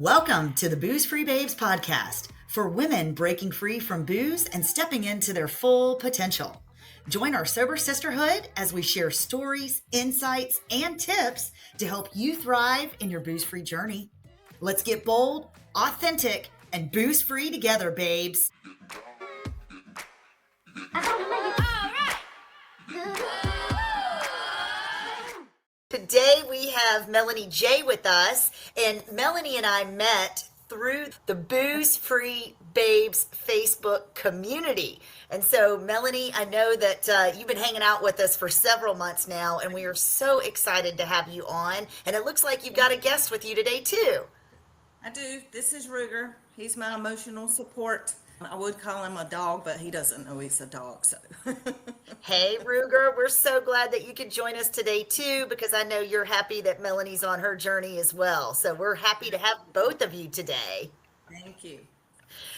Welcome to the Booze Free Babes podcast for women breaking free from booze and stepping into their full potential. Join our sober sisterhood as we share stories, insights, and tips to help you thrive in your booze free journey. Let's get bold, authentic, and booze free together, babes. Today we have Melanie J with us, and Melanie and I met through the Booze Free Babes Facebook community. And so, Melanie, I know that you've been hanging out with us for several months now, and we are so excited to have you on. And it looks like you've got a guest with you today, too. I do. This is Ruger. He's my emotional support. I would call him a dog, but he doesn't know he's a dog, so. Hey, Ruger, we're so glad that you could join us today, too, because I know you're happy that Melanie's on her journey as well. So we're happy to have both of you today. Thank you.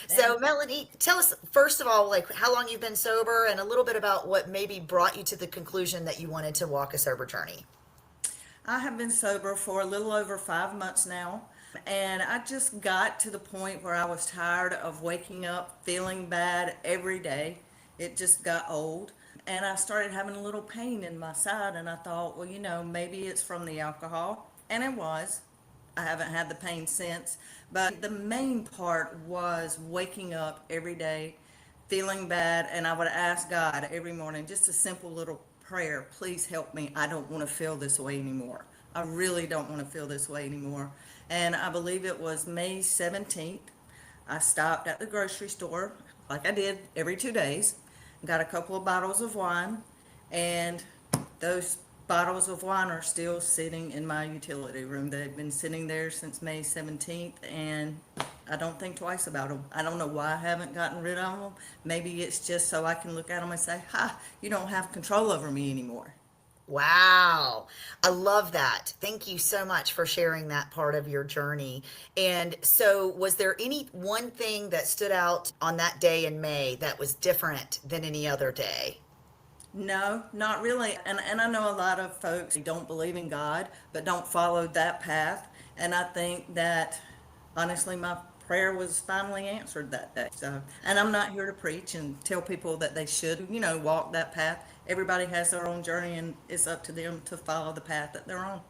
So, Melanie, tell us, first of all, like how long you've been sober and a little bit about what maybe brought you to the conclusion that you wanted to walk a sober journey. I have been sober for a little over 5 months now, and I just got to the point where I was tired of waking up feeling bad every day. It just got old, and I started having a little pain in my side, and I thought, well, maybe it's from the alcohol, and it was. I haven't had the pain since, but the main part was waking up every day feeling bad, and I would ask God every morning just a simple little prayer: please help me, I don't want to feel this way anymore. I really don't want to feel this way anymore. And I believe it was May 17th. I stopped at the grocery store like I did every 2 days, got a couple of bottles of wine, and those bottles of wine are still sitting in my utility room. They've been sitting there since May 17th, and I don't think twice about them. I don't know why I haven't gotten rid of them. Maybe it's just so I can look at them and say, ha, you don't have control over me anymore. Wow. I love that. Thank you so much for sharing that part of your journey. And so, was there any one thing that stood out on that day in May that was different than any other day? No, not really. And I know a lot of folks don't believe in God, but don't follow that path. And I think that honestly, my prayer was finally answered that day. So, and I'm not here to preach and tell people that they should, walk that path. Everybody has their own journey, and it's up to them to follow the path that they're on.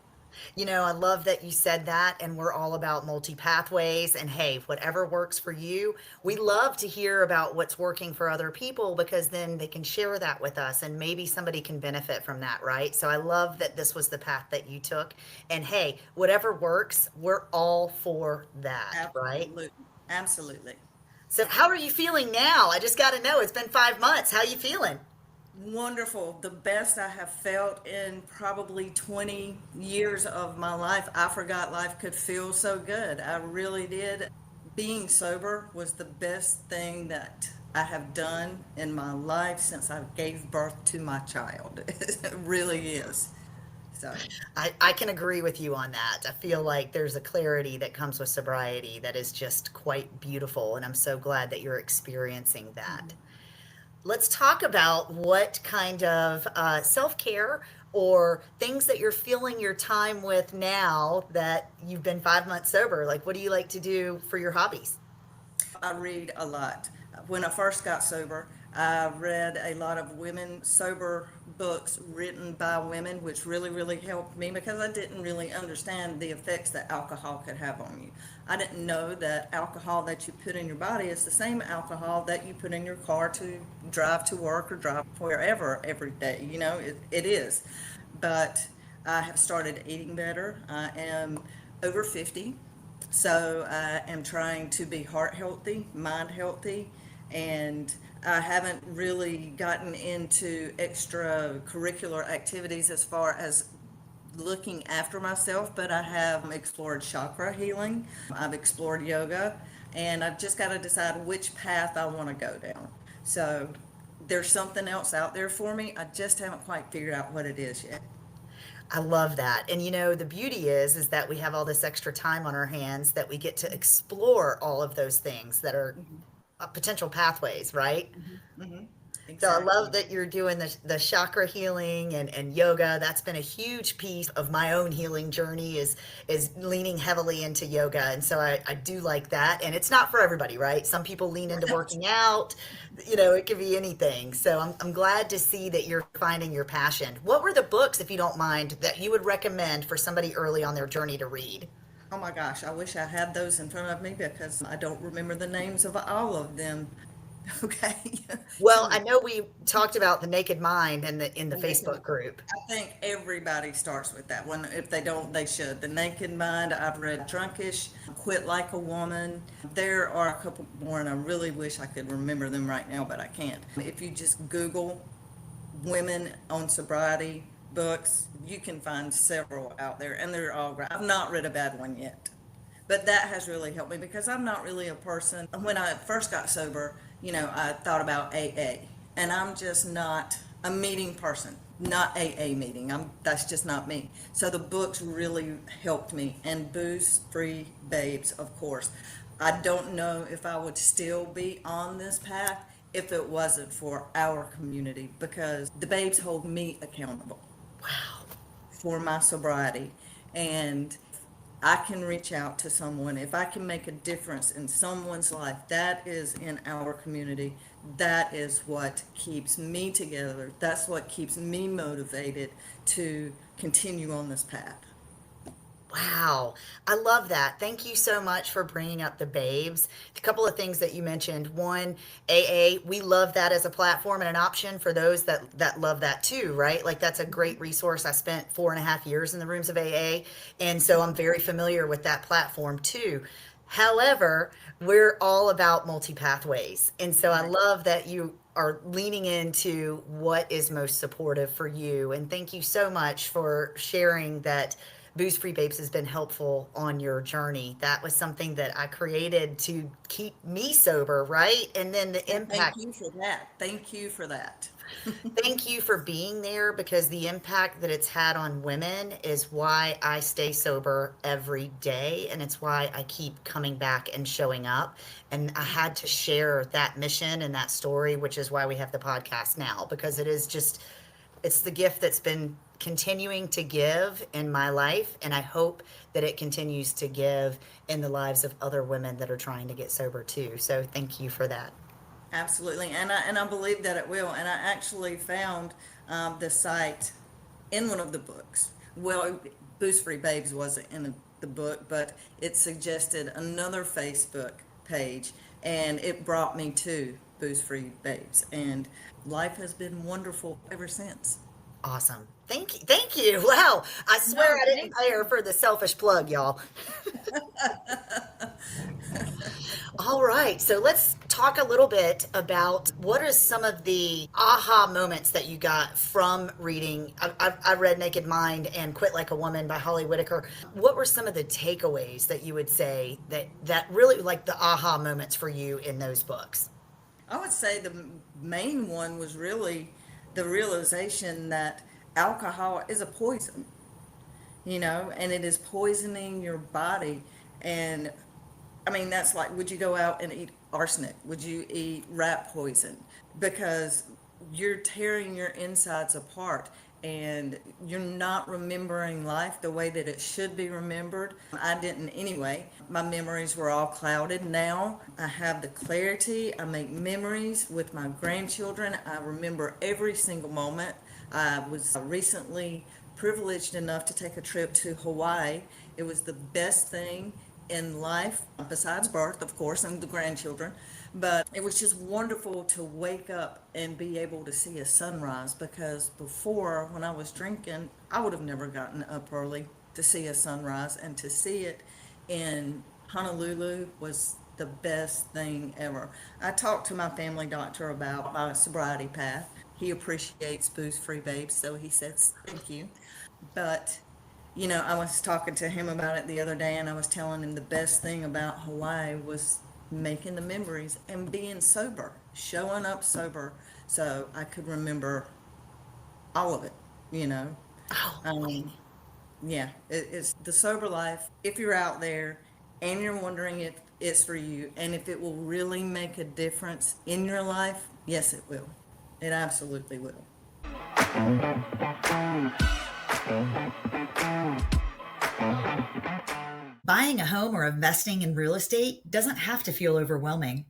I love that you said that, and we're all about multi pathways. And hey, whatever works for you, we love to hear about what's working for other people because then they can share that with us and maybe somebody can benefit from that, right? So I love that this was the path that you took. And hey, whatever works, we're all for that, right? Absolutely. Absolutely. So, how are you feeling now? I just got to know. It's been 5 months. How are you feeling? Wonderful. The best I have felt in probably 20 years of my life. I forgot life could feel so good. I really did. Being sober was the best thing that I have done in my life since I gave birth to my child. It really is. So, I can agree with you on that. I feel like there's a clarity that comes with sobriety that is just quite beautiful, and I'm so glad that you're experiencing that. Let's talk about what kind of self-care or things that you're filling your time with now that you've been 5 months sober. Like, what do you like to do for your hobbies? I read a lot. When I first got sober, I read a lot of women sober books written by women, which really, really helped me because I didn't really understand the effects that alcohol could have on you. I didn't know that alcohol that you put in your body is the same alcohol that you put in your car to drive to work or drive wherever every day. It is. But I have started eating better. I am over 50. So I am trying to be heart healthy, mind healthy, and I haven't really gotten into extracurricular activities as far as looking after myself, but I have explored chakra healing, I've explored yoga, and I've just got to decide which path I want to go down. So there's something else out there for me. I just haven't quite figured out what it is yet. I love that. And the beauty is that we have all this extra time on our hands that we get to explore all of those things that are potential pathways, right? Hmm. So I love Exactly. that you're doing the chakra healing and yoga. That's been a huge piece of my own healing journey is leaning heavily into yoga. And so I do like that. And it's not for everybody, right? Some people lean into Right. working out. It could be anything. So I'm glad to see that you're finding your passion. What were the books, if you don't mind, that you would recommend for somebody early on their journey to read? Oh my gosh, I wish I had those in front of me because I don't remember the names of all of them. Okay. Well, So I know we talked about the Naked Mind in the the naked Facebook mind. group. I think everybody starts with that one. If they don't, they should. The Naked Mind. I've read Drunkish, Quit Like a Woman. There are a couple more, and I really wish I could remember them right now, but I can't. If you just Google women on sobriety books, you can find several out there, and they're all great. I've not read a bad one yet. But that has really helped me because I'm not really a person. When I first got sober, I thought about AA, and I'm just not a meeting person, not AA meeting. That's just not me. So the books really helped me, and Booze Free Babes, of course. I don't know if I would still be on this path if it wasn't for our community because the babes hold me accountable Wow. for my sobriety. And I can reach out to someone, if I can make a difference in someone's life, that is in our community. That is what keeps me together. That's what keeps me motivated to continue on this path. Wow. I love that. Thank you so much for bringing up the babes. A couple of things that you mentioned. One, AA, we love that as a platform and an option for those that love that too, right? Like that's a great resource. I spent 4.5 years in the rooms of AA, and so I'm very familiar with that platform too. However, we're all about multi pathways. And so I Right. love that you are leaning into what is most supportive for you. And thank you so much for sharing that Booze Free Babes has been helpful on your journey. That was something that I created to keep me sober, right? And then the And thank impact. you for that. Thank you for that. Thank you for being there because the impact that it's had on women is why I stay sober every day. And it's why I keep coming back and showing up. And I had to share that mission and that story, which is why we have the podcast now, because it is just, it's the gift that's been continuing to give in my life. And I hope that it continues to give in the lives of other women that are trying to get sober too. So thank you for that. Absolutely. And I believe that it will. And I actually found the site in one of the books. Well, Boost Free Babes wasn't in the book, but it suggested another Facebook page, and it brought me to Boost Free Babes. And life has been wonderful ever since. Awesome. Thank you. Thank you. Wow. I swear No, I didn't thank pay her you. for the selfish plug, y'all. All right. So let's talk a little bit about what are some of the aha moments that you got from reading. I read Naked Mind and Quit Like a Woman by Holly Whitaker. What were some of the takeaways that you would say that really like the aha moments for you in those books? I would say the main one was really the realization that alcohol is a poison, and it is poisoning your body. And I mean, that's like, would you go out and eat arsenic? Would you eat rat poison? Because you're tearing your insides apart and you're not remembering life the way that it should be remembered. I didn't anyway. My memories were all clouded. Now I have the clarity. I make memories with my grandchildren. I remember every single moment. I was recently privileged enough to take a trip to Hawaii. It was the best thing in life, besides birth, of course, and the grandchildren. But it was just wonderful to wake up and be able to see a sunrise because before, when I was drinking, I would have never gotten up early to see a sunrise, and to see it in Honolulu was the best thing ever. I talked to my family doctor about my sobriety path. He appreciates Booze Free Babes, so he says thank you. But I was talking to him about it the other day, and I was telling him the best thing about Hawaii was making the memories and being sober, showing up sober, so I could remember all of it, you know. Oh, Um, yeah, it's the sober life. If you're out there and you're wondering if it's for you and if it will really make a difference in your life, yes, it will. It absolutely will. Buying a home or investing in real estate doesn't have to feel overwhelming.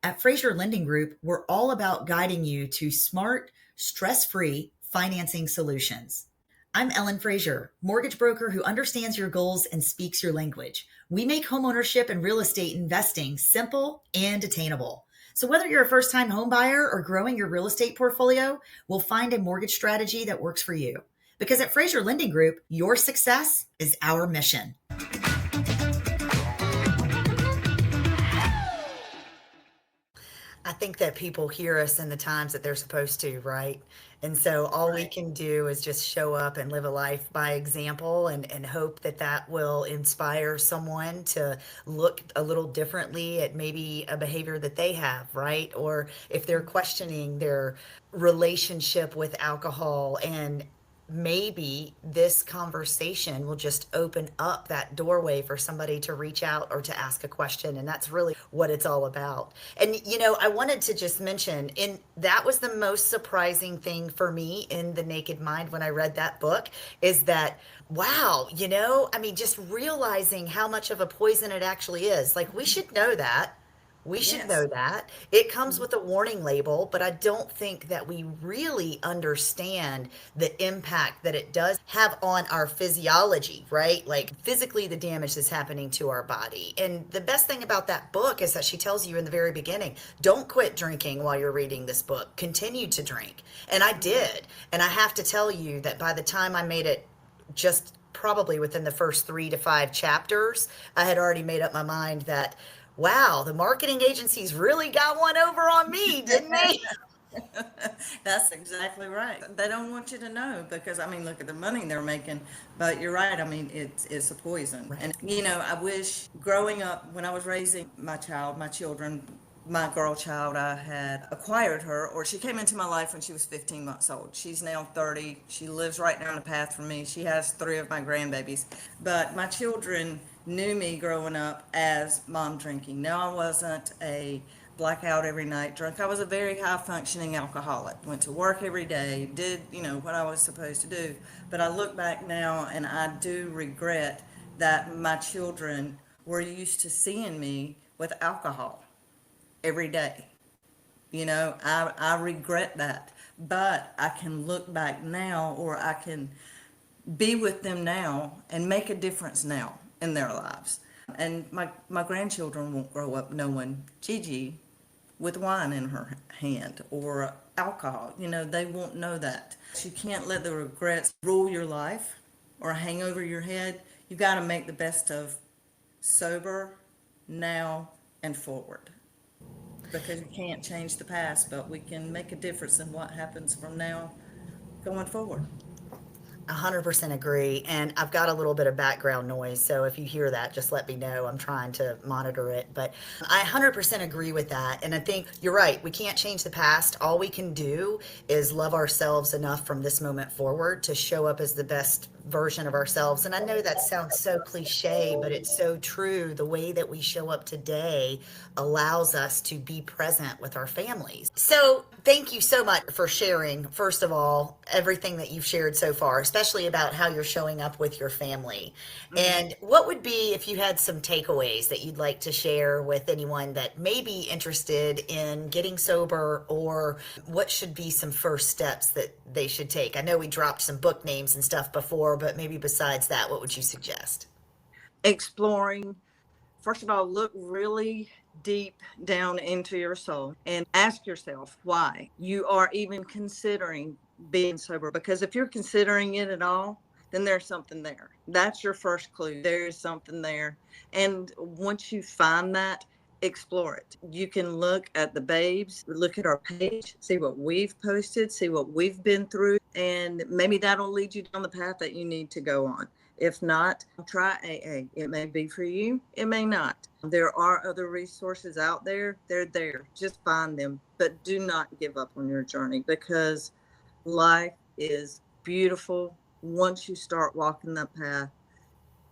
At Frazier Lending Group, we're all about guiding you to smart, stress free financing solutions. I'm Ellen Frazier, mortgage broker who understands your goals and speaks your language. We make homeownership and real estate investing simple and attainable. So, whether you're a first time home buyer or growing your real estate portfolio, we'll find a mortgage strategy that works for you. Because at Frazier Lending Group, your success is our mission. I think that people hear us in the times that they're supposed to, right? And so all we Right. can do is just show up and live a life by example and hope that that will inspire someone to look a little differently at maybe a behavior that they have, right? Or if they're questioning their relationship with alcohol, and maybe this conversation will just open up that doorway for somebody to reach out or to ask a question, and that's really what it's all about. And I wanted to just mention, in that was the most surprising thing for me in The Naked Mind when I read that book, is that wow, I mean, just realizing how much of a poison it actually is. Like, we should know that. We should know Yes. that. It comes with a warning label, but I don't think that we really understand the impact that it does have on our physiology, right? Like, physically, the damage that's happening to our body. And the best thing about that book is that she tells you in the very beginning, don't quit drinking while you're reading this book. Continue to drink. And I did. And I have to tell you that by the time I made it, just probably within the first 3 to 5 chapters, I had already made up my mind that, wow, the marketing agencies really got one over on me, didn't they? That's exactly right. They don't want you to know because, I mean, look at the money they're making. But you're right. I mean, it's a poison. Right. And, I wish growing up, when I was raising my children, my girl child, I had acquired her, or she came into my life when she was 15 months old. She's now 30. She lives right down the path from me. She has 3 of my grandbabies. But my children knew me growing up as mom drinking. Now, I wasn't a blackout every night drunk. I was a very high functioning alcoholic. Went to work every day, did, what I was supposed to do. But I look back now and I do regret that my children were used to seeing me with alcohol every day. I regret that. But I can look back now, or I can be with them now and make a difference now in their lives. And my grandchildren won't grow up knowing Gigi with wine in her hand or alcohol. They won't know that. You can't let the regrets rule your life or hang over your head. You got to make the best of sober, now, and forward. Because you can't change the past, but we can make a difference in what happens from now going forward. 100% agree. And I've got a little bit of background noise. So if you hear that, just let me know. I'm trying to monitor it. But I 100% agree with that. And I think you're right. We can't change the past. All we can do is love ourselves enough from this moment forward to show up as the best version of ourselves. And I know that sounds so cliche, but it's so true. The way that we show up today allows us to be present with our families. So thank you so much for sharing, first of all, everything that you've shared so far, especially about how you're showing up with your family. And what would be, if you had some takeaways that you'd like to share with anyone that may be interested in getting sober, or what should be some first steps that they should take? I know we dropped some book names and stuff before, but maybe besides that, what would you suggest? Exploring, first of all, look really deep down into your soul and ask yourself why you are even considering being sober. Because if you're considering it at all, then there's something there. That's your first clue. There is something there. And once you find that, explore it. You can look at the babes, look at our page, see what we've posted, see what we've been through, and maybe that'll lead you down the path that you need to go on. If not, try AA. It may be for you, it may not. There are other resources out there. They're there. Just find them. But do not give up on your journey, because life is beautiful once you start walking that path.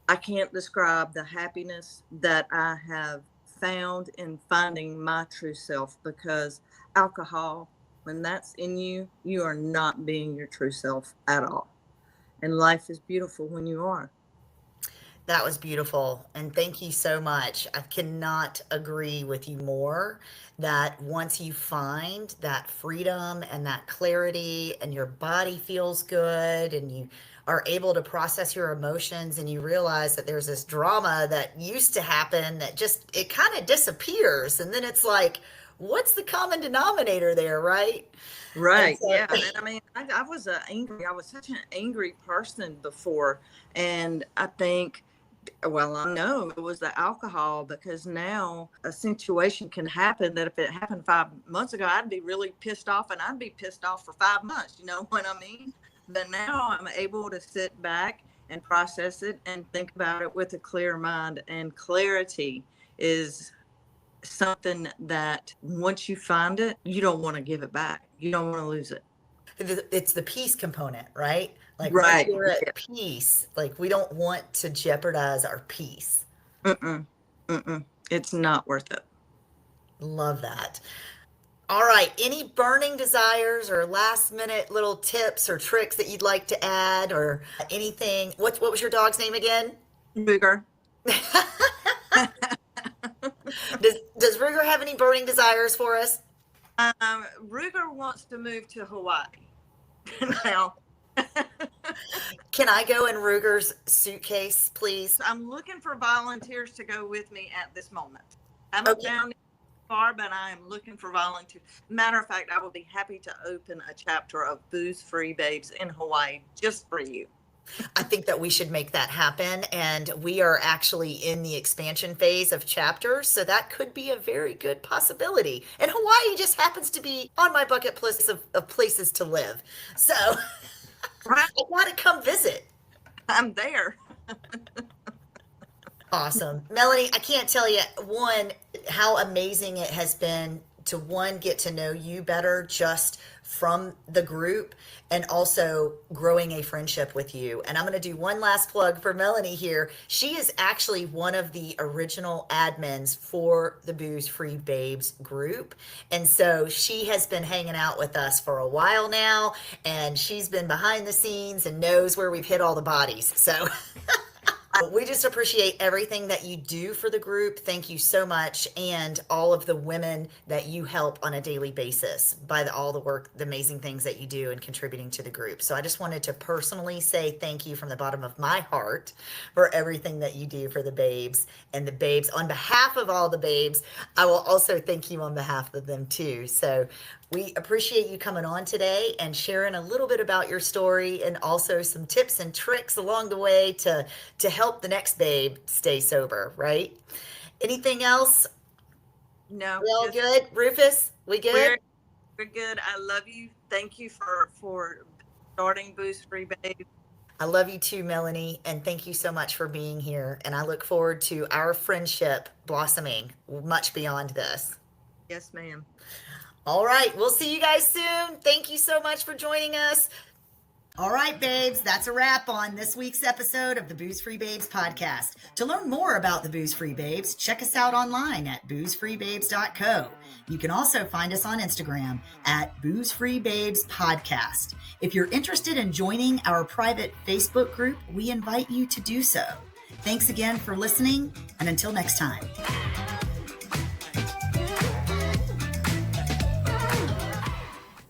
I can't describe the happiness that I have found in finding my true self, because alcohol When that's in you, you are not being your true self at all. And life is beautiful when you are. That was beautiful. And thank you so much. I cannot agree with you more that once you find that freedom and that clarity and your body feels good and you are able to process your emotions and you realize that there's this drama that used to happen that just it kind of disappears and then it's like what's the common denominator there, right? And Right. so Yeah. And I mean, I was angry. I was such an angry person before. And I think, well, I know it was the alcohol because now a situation can happen that if it happened 5 months ago, I'd be really pissed off and I'd be pissed off for 5 months. You know what I mean? But now I'm able to sit back and process it and think about it with a clear mind. And clarity is something that once you find it, you don't want to give it back. You don't want to lose it. it's the peace component, right? Like once Right. you're at peace, like we don't want to jeopardize our peace. Mm-mm. Mm-mm. It's not worth it. Love that. All right. Any burning desires or last minute little tips or tricks that you'd like to add or anything? What was your dog's name again? Bigger. Does Ruger have any burning desires for us? Ruger wants to move to Hawaii now. Can I go in Ruger's suitcase, please? I'm looking for volunteers to go with me at this moment. I haven't Okay. found far, but I am looking for volunteers. Matter of fact, I will be happy to open a chapter of booze-free babes in Hawaii just for you. I think that we should make that happen. And we are actually in the expansion phase of chapters. So that could be a very good possibility. And Hawaii just happens to be on my bucket list of places to live. So Right. I want to come visit. I'm there. Awesome. Melanie, I can't tell you, one, how amazing it has been to one, get to know you better just from the group and also growing a friendship with you. And I'm going to do one last plug for Melanie here. She is actually one of the original admins for the Booze Free Babes group. And so she has been hanging out with us for a while now, and she's been behind the scenes and knows where we've hit all the bodies. So we just appreciate everything that you do for the group. Thank you so much. And all of the women that you help on a daily basis by all the work, the amazing things that you do and contributing to the group. So I just wanted to personally say thank you from the bottom of my heart for everything that you do for the babes and the babes. On behalf of all the babes, I will also thank you on behalf of them too. So we appreciate you coming on today and sharing a little bit about your story and also some tips and tricks along the way to help the next babe stay sober, right? Anything else? No, We all good? Rufus, we good? we're good. I love you. Thank you for starting Booze Free Babe. I love you too, Melanie, and thank you so much for being here. And I look forward to our friendship blossoming much beyond this. Yes, ma'am. All right, we'll see you guys soon. Thank you so much for joining us. All right, babes, that's a wrap on this week's episode of the Booze Free Babes podcast. To learn more about the Booze Free Babes, check us out online at boozefreebabes.co. You can also find us on Instagram at Booze Free Babes Podcast. If you're interested in joining our private Facebook group, we invite you to do so. Thanks again for listening, and until next time.